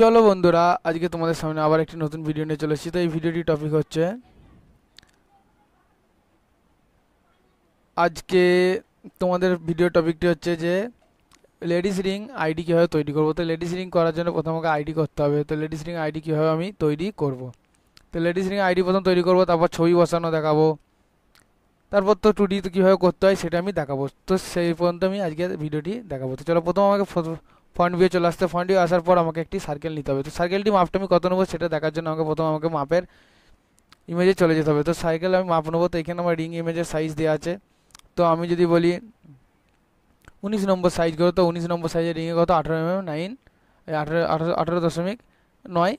চলো বন্ধুরা, আজকে তোমাদের সামনে আবার একটি নতুন ভিডিও নিয়ে চলে এসেছি। তো এই ভিডিওটি টপিক হচ্ছে আজকে তোমাদের ভিডিও টপিকটি হচ্ছে যে লেডিস রিং আইডি কীভাবে তৈরি করবো। তো লেডিস রিং করার জন্য প্রথম আমাকে আইডি করতে হবে। তো লেডিস রিং আইডি কীভাবে আমি তৈরি করব। তো লেডিস রিং আইডি প্রথম তৈরি করব, তারপর ছবি বসানো দেখাবো, তারপর তো 2D তো কীভাবে করতে হয় সেটা আমি দেখাবো। তো সেই পর্যন্ত আমি আজকে ভিডিওটি দেখাবো। তো চলো, প্রথম আমাকে ফ্রন্ট ভিউ চলে আসতে, ফ্রন্ট ভিউ আসার পর আমাকে একটি সার্কেল নিতে হবে। তো সার্কেলটি মাপটা আমি কত নেবো সেটা দেখার জন্য আমাকে মাপের ইমেজে চলে যেতে হবে। তো সাইকেল আমি মাপ নেবো। তো এখানে আমার রিং ইমেজের সাইজ দেওয়া আছে। তো আমি যদি বলি 19 নম্বর সাইজ করো, তো 19 নম্বর সাইজের রিংয়ে কত 18 mm 9 18.9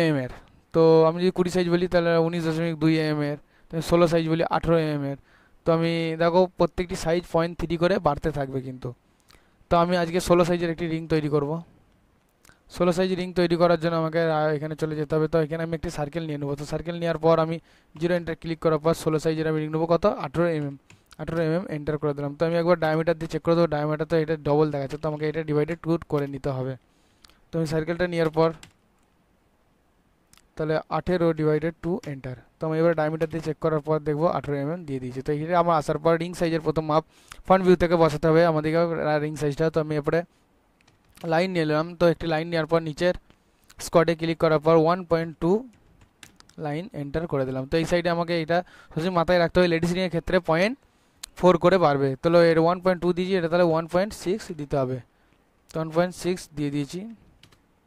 mm। তো আমি যদি 20 সাইজ বলি তাহলে 19.2 mm। তো 16 সাইজ বলি 18 mm। তো আমি দেখো প্রত্যেকটি সাইজ 0.3 করে বাড়তে থাকবে কিন্তু। তো আমি আজকে 16 সাইজের একটি রিং তৈরি করব। 16 সাইজ রিং তৈরি করার জন্য আমাকে এখানে চলে যেতে হবে। তো এখানে আমি একটি সার্কেল নিয়ে নেবো। তো সার্কেল নেওয়ার পর আমি জিরো এন্টার ক্লিক করার পর 16 সাইজের আমি রিং নেবো কত 18 mm এন্টার করে দিলাম। তো আমি একবার ডায়ামিটার দিয়ে চেক করে দেবো। ডায়ামিটার তো এটা ডবল দেখাচ্ছে, তো আমাকে এটা ডিভাইডেড 2 করে নিতে হবে। তো আমি সার্কেলটা নেওয়ার পর তাহলে 18/2 এন্টার। তো আমি এবার ডায়ামিটার দিয়ে চেক করার পর দেখবো 18 mm দিয়ে দিয়েছি। তো এখানে আমার আসার পর রিং সাইজের প্রথম মাপ ফ্রন্ট ভিউ থেকে বসাতে হবে আমাদেরকে রিং সাইজটা। তো আমি এরপরে লাইন নিয়ে নিলাম। তো একটি লাইন নেওয়ার পর নিচের স্কোয়াডে ক্লিক করার পর 1.2 লাইন এন্টার করে দিলাম। তো এই সাইডে আমাকে এটা সবসময় মাথায় রাখতে হবে, লেডিস রিংয়ের ক্ষেত্রে 0.4 করে বাড়বে। তাহলে এর 1.2 দিয়েছি, এটা তাহলে 1.6 দিতে হবে। তো 1.6 দিয়ে দিয়েছি।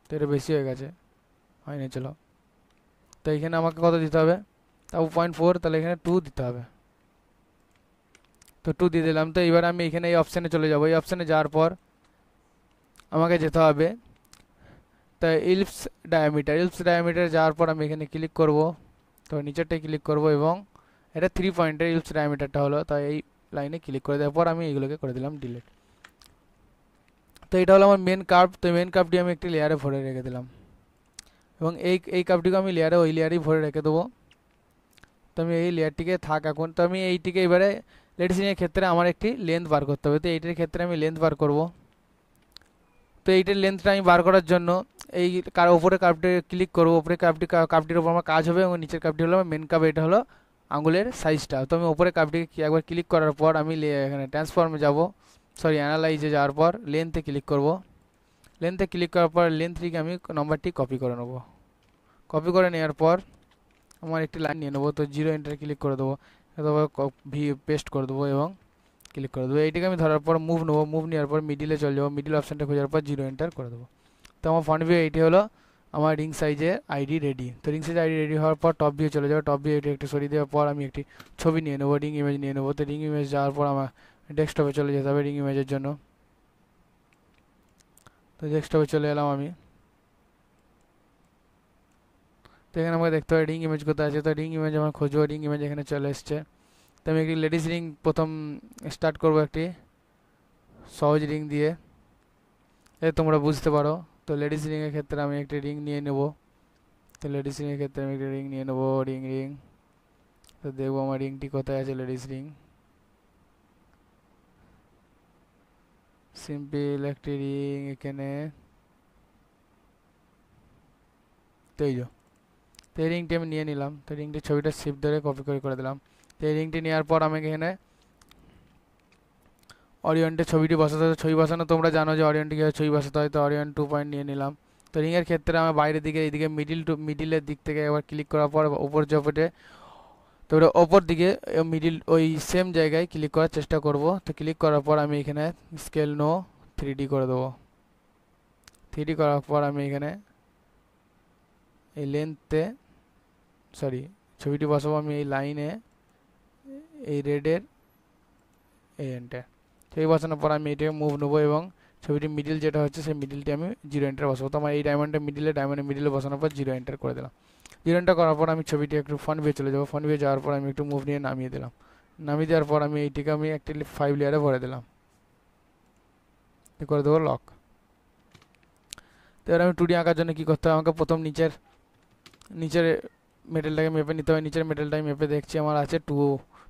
তো এটা বেশি হয়ে গেছে, হয়নি। চলো, তো এখানে আমাকে কত দিতে হবে, তাও 0.4, তাহলে এখানে 2 দিতে হবে। তো 2 দিয়ে দিলাম। তো এবার আমি এখানে এই অপশানে চলে যাবো। এই অপশানে যাওয়ার পর আমাকে যেতে হবে তা ইলিপস ডায়ামিটার যাওয়ার পর আমি এখানে ক্লিক করব। তো নিচেরটাই ক্লিক করব এবং এটা 3 পয়েন্টের ইলিপস ডায়ামিটারটা হলো, তাই এই লাইনে ক্লিক করে দেওয়ার পর আমি এইগুলোকে করে দিলাম ডিলিট। তো এটা হলো আমার মেন কার্ভ। তো মেন কার্ভটি আমি একটি লেয়ারে ভরে রেখে দিলাম এবং এই কার্ভটিকে আমি ওই লেয়ারেই ভরে রেখে দেবো। তো আমি এই লেয়ারটিকে থাক এখন। তো আমি এইটিকে এবারে লেডিস রিংয়ের ক্ষেত্রে আমার একটি লেন্থ বার করতে হবে। তো এইটার ক্ষেত্রে আমি লেন্থ বার করব। তো এইটার লেন্থটা আমি বার করার জন্য এই উপরে কার্ভটি ক্লিক করবো। উপরে কার্ভটির উপর আমার কাজ হবে এবং নিচের কার্ভটি হলো আমার মেন কার্ভ। এটা হলো আঙুলের সাইজটা। তো আমি উপরে কার্ভটিকে একবার ক্লিক করার পর আমি এখানে ট্রান্সফর্মে যাব, অ্যানালাইজে যাওয়ার পর লেন্থে ক্লিক করব। লেন্থে ক্লিক করার পর লেন্থ থেকে আমি নম্বরটি কপি করে নেব। কপি করে নেওয়ার পর আমার একটি লাইন নিয়ে নেবো। তো জিরো এন্টার ক্লিক করে দেবো, তারপর পেস্ট করে দেবো এবং ক্লিক করে দেবো। এইটাকে আমি ধরার পর মুভ নেবো। মুভ নেওয়ার পর মিডিলে চলে যাবো। মিডিল অপশানটা খোঁজার পর জিরো এন্টার করে দেবো। তো আমার ফ্রন্ট ভিউ এইটি হলো আমার রিং সাইজের আইডি রেডি। তো রিং সাইজ আইডি রেডি হওয়ার পর টপ ভিউ চলে যাবে। টপ ভিউ এটি একটু সরিয়ে দেওয়ার পর আমি একটি ছবি নিয়ে নেবো, রিং ইমেজ নিয়ে নেবো। তো রিং ইমেজ যাওয়ার পর আমার ডেস্কটপে চলে যেতে হবে রিং ইমেজের জন্য। তো ডেস্কটপে চলে এলাম আমি। তো এখানে আমাকে দেখতে হবে রিং ইমেজ কোথায় আছে। তো রিং ইমেজ আমার খুঁজবো, রিং ইমেজ এখানে চলে এসছে। তো আমি একটি লেডিস রিং প্রথম স্টার্ট করবো একটি সহজ রিং দিয়ে, তোমরা বুঝতে পারো। তো লেডিস রিংয়ের ক্ষেত্রে আমি একটি রিং নিয়ে নেব। তো লেডিস রিংয়ের ক্ষেত্রে আমি একটি রিং নিয়ে নেবো, রিং। তো দেখবো আমার রিংটি কোথায় আছে, লেডিস রিং। সিম্পল একটি রিং এখানে। তো এই তো এই রিংটি আমি নিয়ে নিলাম। তো রিংটির ছবিটা শিফট ধরে কপি করে দিলাম। তো এই রিংটি নেওয়ার পর আমি এখানে অরিয়নটে ছবিটি বসাতে হবে। ছবি বসানো তোমরা জানো যে অরিয়নটি কীভাবে ছবি বসাতে হয়। তো অরিয়ন 2 পয়েন্ট নিয়ে নিলাম। তো রিংয়ের ক্ষেত্রে আমার বাইরের দিকে এইদিকে মিডিলের দিক থেকে একবার ক্লিক করার পর ওপর জপটে, তারপরে ওপর দিকে মিডিল ওই সেম জায়গায় ক্লিক করার চেষ্টা করব। তো ক্লিক করার পর আমি এখানে স্কেল নো 3D করে দেবো। 3D করার পর আমি এখানে এই লেন্থে ছবিটি বসাবো আমি এই লাইনে, এই রেডের এই এন্ডে। ছবি বসানোর পর আমি এটাকে মুভ নেবো এবং ছবিটি মিডিল যেটা হচ্ছে সেই মিডিলটি আমি জিরো এন্টার বসাবো। তো আমার এই ডায়মন্ডের মিডিলে বসানোর পর জিরো এন্টার করে দিলাম। জিরো এন্টার করার পর আমি ছবিটি একটু ফ্রন্ট ভিউ চলে যাবো। ফ্রন্ট ভিউ যাওয়ার পর আমি একটু মুভ নিয়ে নামিয়ে দিলাম। নামিয়ে দেওয়ার পর আমি এইটিকে আমি একটি 5 লেয়ারে ভরে দিলাম, করে দেবো লক। তো এবার আমি 2D আঁকার জন্য কী করতে হবে, আমাকে প্রথম নিচের মেটেলটাকে মেপে নিতে হবে। নিচের মেটেলটাকে মেপে দেখছি আমার আছে 2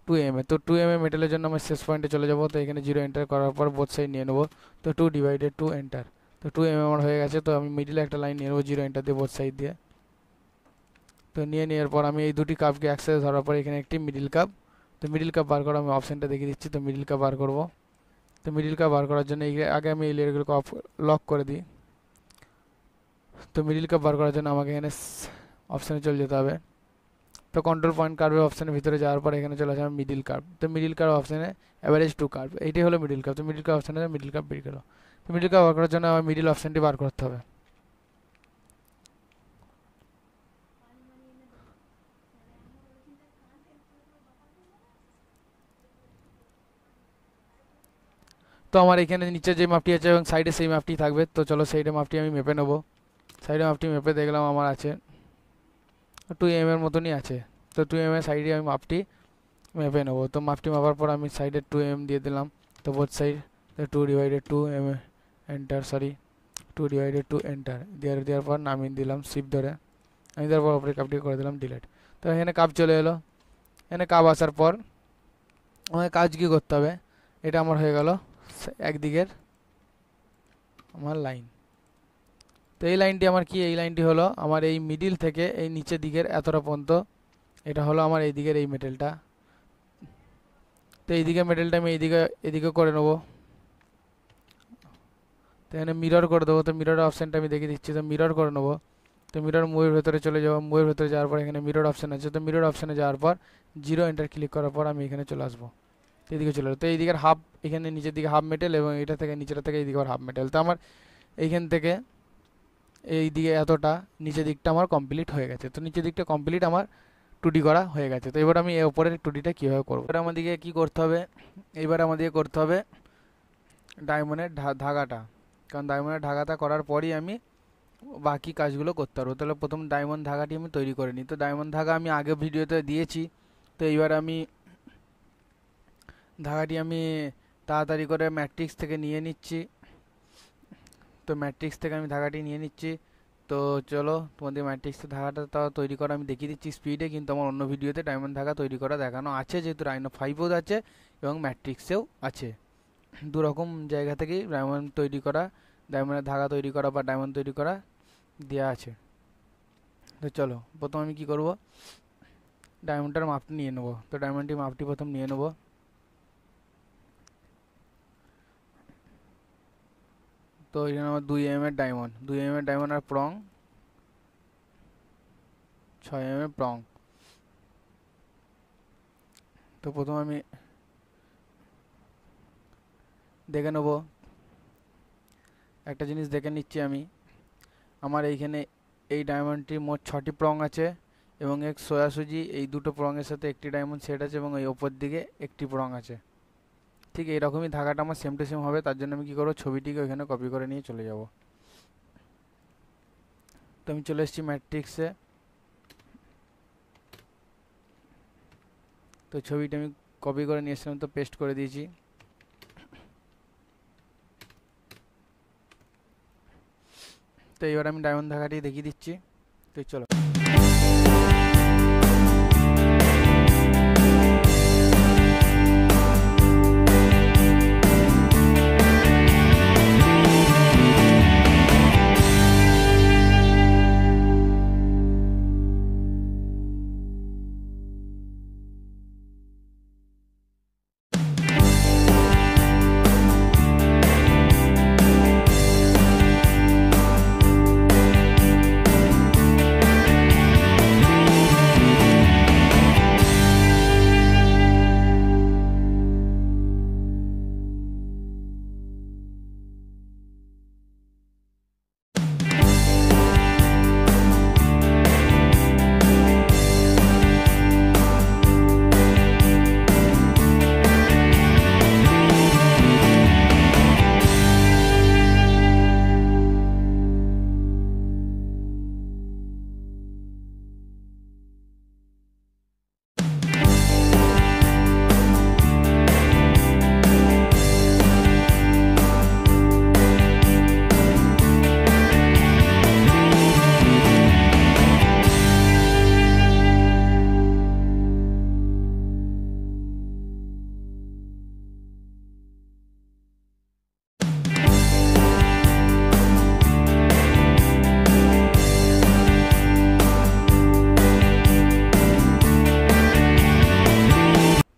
mm। তো 2 mm মেটেলের জন্য আমার শেষ পয়েন্টে চলে যাবো। তো এখানে জিরো এন্টার করার পর বোথ সাইড নিয়ে নেবো। তো 2/2 এন্টার। তো 2 আমার হয়ে গেছে। তো আমি মিডিলে একটা লাইন নিয়ে নেবো 0 এন্টার দিয়ে বোথ সাইড দিয়ে। তো নিয়ে নেওয়ার পর আমি এই দুটি কাপকে একসাথে ধরার পর এখানে একটি মিডিল কাপ, তো মিডিল কাপ বার করা আমি অপশানটা দেখিয়ে দিচ্ছি। তো মিডিল কাপ বার করব। তো মিডিল কাপ বার করার জন্য আগে আমি এই লেয়ারগুলোকে লক করে দিই। তো মিডিল কাপ বার করার জন্য আমাকে এখানে অপশানে চলে যেতে হবে। তো কন্ট্রোল পয়েন্ট কার্ভের অপশানের ভিতরে যাওয়ার পর এখানে চলে আসে মিডিল কার্ভ। তো মিডিল কার্ভ অপশানে অ্যাভারেজ টু কার্ভ, এইটাই হলো মিডিল কার্ভ। তো মিডিল কার্ভ অপশানে মিডিল কার্ভ বের করো। তো মিডিল কার্ভ বার করার জন্য আমার মিডিল অপশানটি বার করতে হবে। তো আমার এখানে নিচে যে মাপটি আছে এবং সাইডে সেই মাপটি থাকবে। তো চলো সাইডে মাপটি আমি মেপে নেবো। সাইডে মাপটি মেপে দেখলাম আমার আছে 2 এর মতনই আছে। তো 2 এর সাইডে আমি মাপটি মেপে নেবো। তো মাপটি মাপার পর আমি সাইডে 2 দিয়ে দিলাম। তো both side 2/2 enter, sorry 2/2 enter দেওয়ার পর নামিয়ে দিলাম শিপ ধরে। আমি দেওয়ার পর ওপরে কাপটি করে দিলাম ডিলিট। তো এখানে কাপ চলে এলো। এখানে কাপ আসার পর আমাকে কাজ কী করতে হবে, এটা আমার হয়ে গেল একদিকের আমার লাইন। তো এই লাইনটি আমার কি, এই লাইনটি হলো আমার এই মিডিল থেকে এই নিচের দিকের এতটা পর্যন্ত, এটা হলো আমার এই দিকের এই মেটেলটা। তো এই দিকের মেটেলটা আমি এদিকে করে নেবো। তো এখানে মিরর করে দেবো। তো মিরর অপশানটা আমি দেখে দিচ্ছি। তো মিরর করে নেবো। তো মিরর মুভের ভেতরে চলে যাবো। মুভের ভেতরে যাওয়ার পর এখানে মিরর অপশান আছে। তো মিরর অপশানে যাওয়ার পর 0 এন্টার ক্লিক করার পর আমি এখানে চলে আসবো। এদিকে চলে আসবো। তো এই দিকের হাফ, এখানে নিচের দিকে হাফ মেটেল এবং এটা থেকে নিচের থেকে এইদিকে হাফ মেটেল। তো আমার এইখান থেকে এই দিকে এতটা নিচের দিকটা আমার কমপ্লিট হয়ে গেছে। তো নিচের দিকটা কমপ্লিট আমার 2D করা হয়ে গেছে। তো এবার আমি এর উপরের 2Dটা কীভাবে করবো, এবার আমাদেরকে কী করতে হবে, এবার আমাদেরকে করতে হবে ডায়মন্ডের ধাগাটা। কারণ ডায়মন্ডের ধাগাটা করার পরই আমি বাকি কাজগুলো করতে পারবো। তাহলে প্রথম ডায়মন্ড ধাগাটি আমি তৈরি করে নিই। তো ডায়মন্ড ধাগা আমি আগে ভিডিওতে দিয়েছি। তো এইবার আমি ধাগাটি আমি তাড়াতাড়ি করে ম্যাট্রিক্স থেকে নিয়ে নিচ্ছি। তো ম্যাট্রিক্স থেকে আমি ধাগাটি নিয়ে নিচ্ছি। তো চলো তোমাদের ম্যাট্রিক্সের ধাগাটা তাও তৈরি করা আমি দেখিয়ে দিচ্ছি স্পিডে, কিন্তু আমার অন্য ভিডিওতে ডায়মন্ড ধাগা তৈরি করা দেখানো আছে, যেহেতু রাইনো 5ও আছে এবং ম্যাট্রিক্সেও আছে। দুরকম জায়গা থেকেই ডায়মন্ড তৈরি করা, ডায়মন্ডের ধাগা তৈরি করা বা ডায়মন্ড তৈরি করা দেওয়া আছে। তো চলো প্রথম আমি কি করব, ডায়মন্ডটার মাপটি নিয়ে নেবো। তো ডায়মন্ডটির মাপটি প্রথম নিয়ে নেবো। তো এখানে আমার 2 এর ডায়মন্ড, 2 এর ডায়মন্ড আর প্রং 6 এর প্রং। তো প্রথম আমি দেখে নেব, একটা জিনিস দেখে নিচ্ছি আমি, আমার এইখানে এই ডায়মন্ডটির মোট 6টি প্রং আছে এবং এক সোজাসুজি এই দুটো প্রঙের সাথে একটি ডায়মন্ড সেট আছে এবং এই ওপর দিকে একটি প্রং আছে। ঠিক এইরকমই ধাগাটা আমার সেম টু সেম হবে। তার জন্য আমি কী করবো, ছবিটিকে ওইখানে কপি করে নিয়ে চলে যাব। তো আমি চলে এসেছি ম্যাট্রিক্সে। তো ছবিটা আমি কপি করে নিয়ে এসেছিলাম, তো পেস্ট করে দিয়েছি। তো এবার আমি ডায়মন্ড ধাগাটি দেখিয়ে দিচ্ছি। তো চলো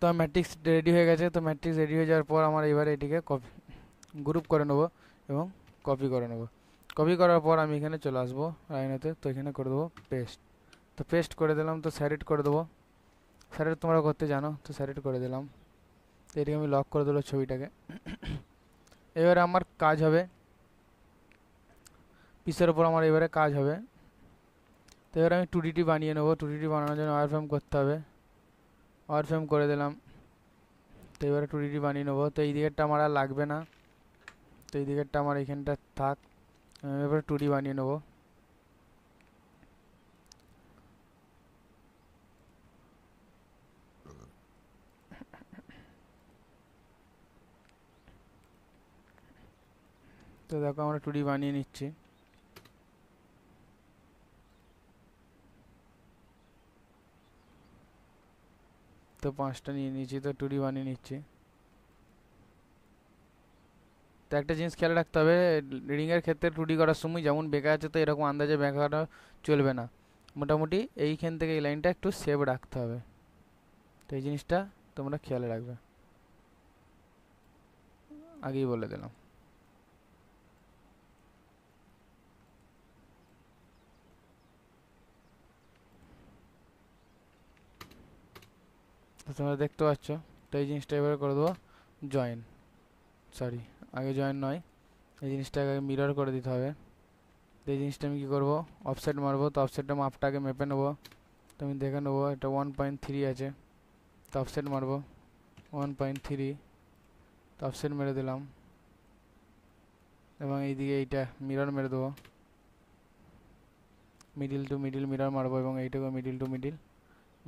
তো ম্যাট্রিক্স রেডি হয়ে গেছে। তো ম্যাট্রিক্স রেডি হয়ে যাওয়ার পর আমার এবারে এটিকে কপি গ্রুপ করে নেবো এবং কপি করে নেবো। কপি করার পর আমি এখানে চলে আসবো রাইনোতে, তো এখানে করে দেবো পেস্ট। তো পেস্ট করে দিলাম। তো স্যারিট করে দেবো, স্যারিট তোমরা করতে জানো, তো স্যারিট করে দিলাম। তো এটাকে আমি লক করে দিল ছবিটাকে। এবারে আমার কাজ হবে পিসের ওপর, আমার এবারে কাজ হবে। তো এবারে আমি 2D বানিয়ে নেবো। 2D বানানোর জন্য ওয়ার ফ্রেম করতে হবে, ওয়ার ফ্রেম করে দিলাম। তো এবারে 2D বানিয়ে নেবো। তো এই দিকেরটা আমার আর লাগবে না, তো এই দিকেরটা আমার এখানটা থাক। এবারে 2D বানিয়ে নেবো। তো দেখো আমরা 2D বানিয়ে নিচ্ছি। তো 5টা নিয়ে নিচ্ছি, তো 2D বানিয়ে নিচ্ছি। তো একটা জিনিস খেয়াল রাখতে হবে, রিংয়ের ক্ষেত্রে 2D করার সময় যেমন বেঁকা আছে, তো এরকম আন্দাজে বেঁকাটা চলবে না। মোটামুটি এইখান থেকে এই লাইনটা একটু সেভ রাখতে হবে। তো এই জিনিসটা তোমরা খেয়াল রাখবে, আগেই বলে দিলাম। তো তোমরা দেখতে পাচ্ছ। তো এই জিনিসটা এবারে করে দেবো জয়েন, সরি আগে জয়েন নয়, এই জিনিসটাকে আগে মিরর করে দিতে হবে। তো এই জিনিসটা আমি কী করবো, অফসেট মারবো। তো অফসেটটা মাপটাকে মেপে নেবো। তো আমি দেখে নেবো এটা 1.3 আছে। তো অফসেট মারবো 1.3, তো অফসেট মেরে দিলাম। এবং এইদিকে এইটা মিরর মেরে দেবো, মিডিল টু মিডিল মিরর মারবো, এবং এইটাকে মিডিল টু মিডিল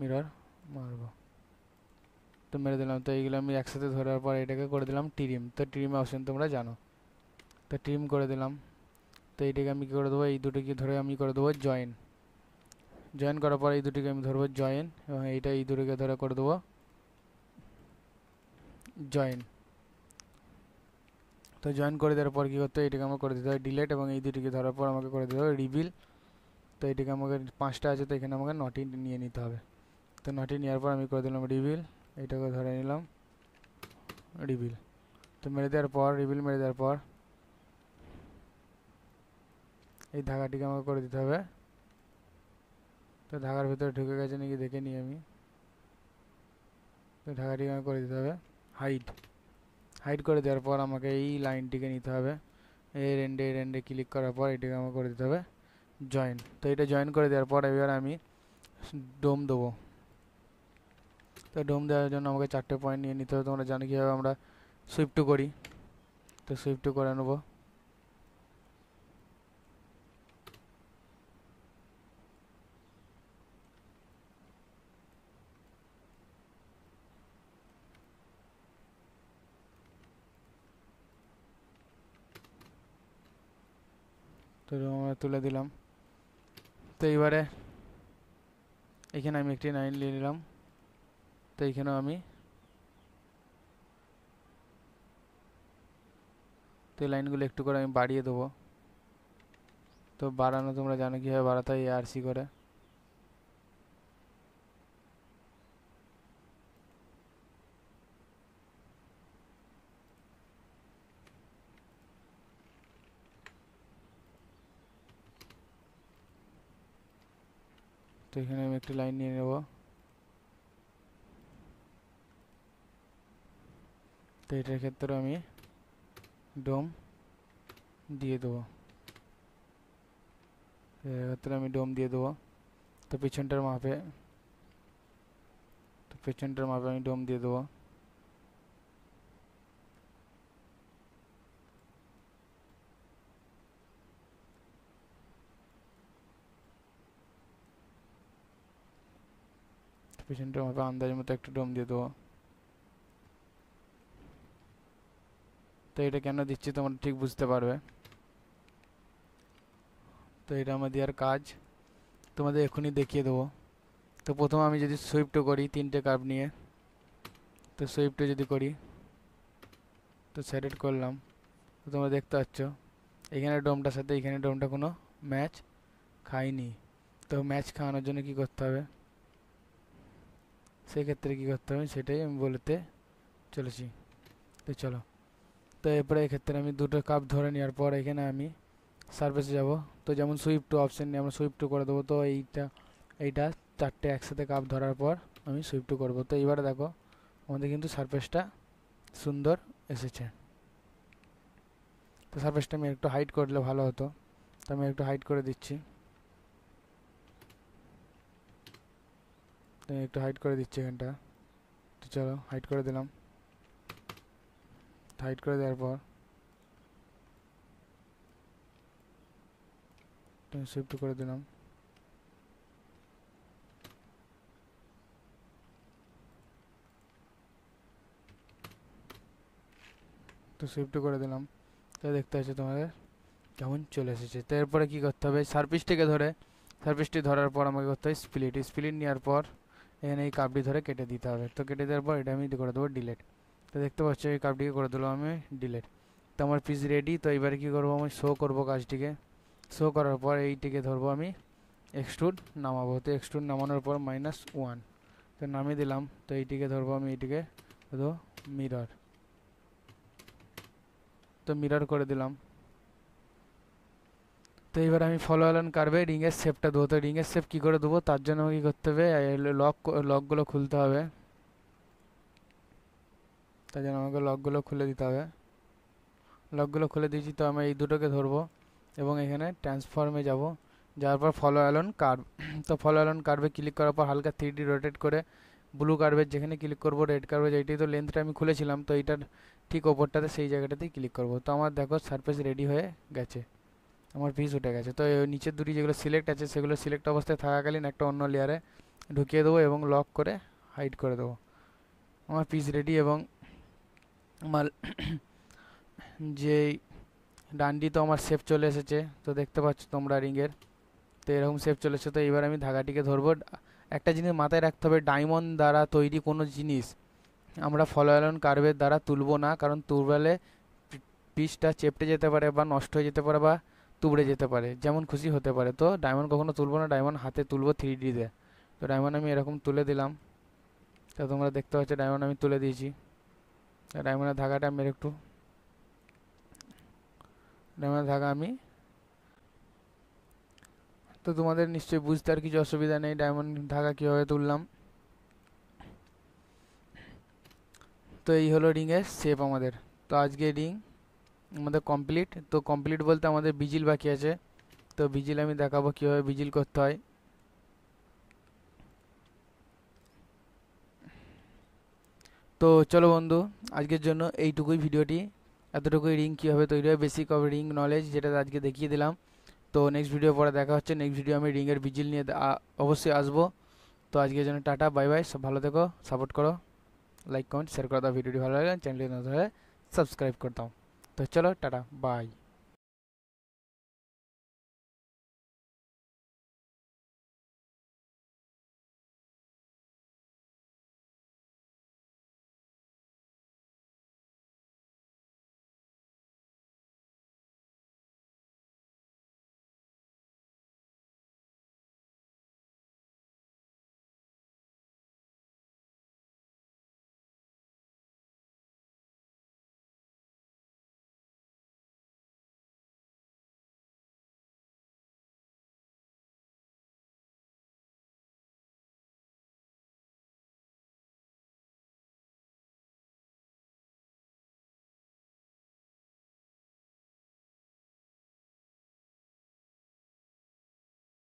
মিরর মারবো। তো মেরে দিলাম। তো এইগুলো আমি একসাথে ধরার পর এটাকে করে দিলাম ট্রিম। তো ট্রিম অপশন তোমরা জানো, তো ট্রিম করে দিলাম। তো এইটাকে আমি কী করে দেবো, এই দুটোকে ধরে আমি করে দেবো জয়েন। জয়েন করার পর এই দুটিকে আমি ধরবো জয়েন, এবং এইটা এই দুটোকে ধরে করে দেবো জয়েন। তো জয়েন করে দেওয়ার পর কী করতে হবে, এটাকে আমাকে করে দিতে হবে ডিলেট, এবং এই দুটিকে ধরার পর আমাকে করে দিতে হবে রিভিল। তো এটাকে আমাকে 5টা আছে, তো এখানে আমাকে 9টি নিয়ে নিতে হবে। তো 9টি নেওয়ার পর আমি করে দিলাম রিভিল, এইটাকে ধরে নিলাম রিভিল। তো মেরে দেওয়ার পর রিভিল মেরে দেওয়ার পর এই ধাগাটিকে আমাকে করে দিতে হবে। তো ধাগার ভিতরে ঢুকে গেছে নাকি দেখে নিই আমি। তো ধাগাটিকে আমাকে করে দিতে হবে হাইড। হাইড করে দেওয়ার পর আমাকে এই লাইনটিকে নিতে হবে, এর এন্ডে ক্লিক করার পর এটাকে আমাকে করে দিতে হবে জয়েন। তো এটা জয়েন করে দেওয়ার পর এবার আমি ডোম দেবো। তো ডোম দেওয়ার জন্য আমাকে 4টে পয়েন্ট নিয়ে নিতে হবে। তোমরা জানো কীভাবে আমরা সুইপ করি। তো সুইপ করে নেবো। তো আমরা তুলে দিলাম। তো এইবারে এখানে আমি একটি লাইন নিয়ে নিলাম। তো এইখানেও আমি তো এই লাইনগুলো একটু করে আমি বাড়িয়ে দেবো। তো বাড়ানো তোমরা জানো কীভাবে বাড়াতে হয়, ARC করে। তো এখানে আমি একটি লাইন নিয়ে নেব। তো এটার ক্ষেত্রে আমি ডোম দিয়ে দেবো, এক্ষেত্রে আমি ডোম দিয়ে দেবো। তো পিছনটার মাপে আমি ডোম দিয়ে দেবো। পিছনটার মাপে আন্দাজ মতো একটু ডোম দিয়ে দেবো। তো এটা কেন দিচ্ছি তোমরা ঠিক বুঝতে পারবে। তো এটা আমার দেওয়ার কাজ তোমাদের এখনই দেখিয়ে দেবো। তো প্রথমে আমি যদি সুইফট করি 3টে কার্ভ নিয়ে, তো সুইফটে যদি করি, তো সিলেক্ট করলাম। তো তোমরা দেখতে পাচ্ছ এখানে ডোমটার সাথে এখানে ডোমটা কোনো ম্যাচ খায়নি। তো ম্যাচ খাওয়ানোর জন্য কি করতে হবে, সেক্ষেত্রে কী করতে হবে সেটাই আমি বলতে চলেছি। তো চলো, তো এরপরে এক্ষেত্রে আমি দুটো কাপ ধরে নেওয়ার পর এখানে আমি সারফেসে যাব। তো যেমন সুইপ টু অপশান নিয়ে আমরা সুইপ টু করে দেবো। তো এইটা চারটে একসাথে কাপ ধরার পর আমি সুইপ টু করবো। তো এবারে দেখো আমাদের কিন্তু সারফেসটা সুন্দর এসেছে। তো সারফেসটা আমি একটু হাইড করলে ভালো হতো, তো আমি একটু হাইড করে দিচ্ছি। তো একটু হাইড করে দিচ্ছি এখানটা। তো চলো হাইড করে দিলাম। হাইড করে দেওয়ার পর শিফট করে দিলাম। তো শিফট করে দিলাম। তো দেখতে পাচ্ছ তোমাদের কেমন চলে এসেছে। তো এরপরে কী করতে হবে, সারফেসটিকে ধরে সারফেসটি ধরার পর আমাকে করতে হবে স্প্লিট নেওয়ার পর এখানে এই কাপটি ধরে কেটে দিতে হবে। তো কেটে দেওয়ার পর এটা আমি করে দেবো ডিলেট। তো দেখতে পাচ্ছ এই কাপটিকে করে দিলাম আমি ডিলেট। তো আমার পিস রেডি। তো এবারে কী করবো, আমি শো করবো কাজটিকে। শো করার পর এইটিকে ধরবো আমি এক্সট্রুড নামাবো। তো এক্সট্রুড নামানোর পর -1 তো নামিয়ে দিলাম। তো এইটিকে ধরবো আমি, এইটিকে ধরো মিরর। তো মিরর করে দিলাম। তো এবার আমি ফলো অ্যালন কার্ভে রিংয়ের শেপটা দেবো। তো রিংয়ের শেপ কী করে দেবো, তার জন্য কী করতে হবে, লকগুলো খুলতে হবে। তার জন্য আমাকে লকগুলো খুলে দিতে হবে। লকগুলো খুলে দিয়েছি। তো আমি এই দুটোকে ধরবো এবং এখানে ট্রান্সফর্মে যাব। যাওয়ার পর ফলো অ্যালন কার্ভ। তো ফলো অ্যালন কার্ভে ক্লিক করার পর হালকা 3D রোটেট করে ব্লু কার্ভের যেখানে ক্লিক করবো, রেড কার্ভের এইটাই তো লেন্থটা আমি খুলেছিলাম, তো এইটার ঠিক ওপরটাতে সেই জায়গাটাতেই ক্লিক করবো। তো আমার দেখো সারফেস রেডি হয়ে গেছে, আমার পিস উঠে গেছে। তো নিচের দুটি যেগুলো সিলেক্ট আছে সেগুলো সিলেক্ট অবস্থায় থাকাকালীন একটা অন্য লেয়ারে ঢুকিয়ে দেবো এবং লক করে হাইড করে দেবো। আমার পিস রেডি এবং আমার যে ডান্ডি তো আমার শেপ চলে এসেছে। তো দেখতে পাচ্ছ তোমরা রিংয়ের, তো এরকম শেপ চলেছে। তো এবার আমি ধাগাটিকে ধরবো। একটা জিনিস মাথায় রাখতে হবে, ডায়মন্ড দ্বারা তৈরি কোনো জিনিস আমরা ফলো অ্যালন কার্ভের দ্বারা তুলবো না, কারণ তুললে পিসটা চেপটে যেতে পারে বা নষ্ট হয়ে যেতে পারে বা তুবড়ে যেতে পারে, যেমন খুশি হতে পারে। তো ডায়মন্ড কখনো তুলবো না, ডায়মন্ড হাতে তুলবো 3Dতে। তো ডায়মন্ড আমি এরকম তুলে দিলাম। তো তোমরা দেখতে পাচ্ছ ডায়মন্ড আমি তুলে দিয়েছি। ডায়মন্ডের ধাগাটা আমি একটু ডায়মন্ডের ধাগা আমি, তো তোমাদের নিশ্চয়ই বুঝতে আর কিছু অসুবিধা নেই ডায়মন্ড ধাগা কীভাবে তুললাম। তো এই হলো রিংয়ের শেপ আমাদের। তো আজকে রিং আমাদের কমপ্লিট। তো কমপ্লিট বলতে আমাদের বিজিল বাকি আছে। তো বিজিল আমি দেখাবো কীভাবে বিজিল করতে হয়। তো চলো বন্ধু, আজকের জন্য এইটুকুই ভিডিওটি, এতটুকুই। রিং কীভাবে তৈরি হয়, বেসিক অফ রিং নলেজ, যেটা আজকে দেখিয়ে দিলাম। তো নেক্সট ভিডিও পরে দেখা হচ্ছে। নেক্সট ভিডিও আমি রিংয়ের বিজিল নিয়ে অবশ্যই আসবো। তো আজকের জন্য টাটা, বাই বাই। সব ভালো থেকো, সাপোর্ট করো, লাইক কমেন্ট শেয়ার করে দাও। ভিডিওটি ভালো লাগে চ্যানেলটি নতুন হলে সাবস্ক্রাইব করে দাও। তো চলো টাটা, বাই।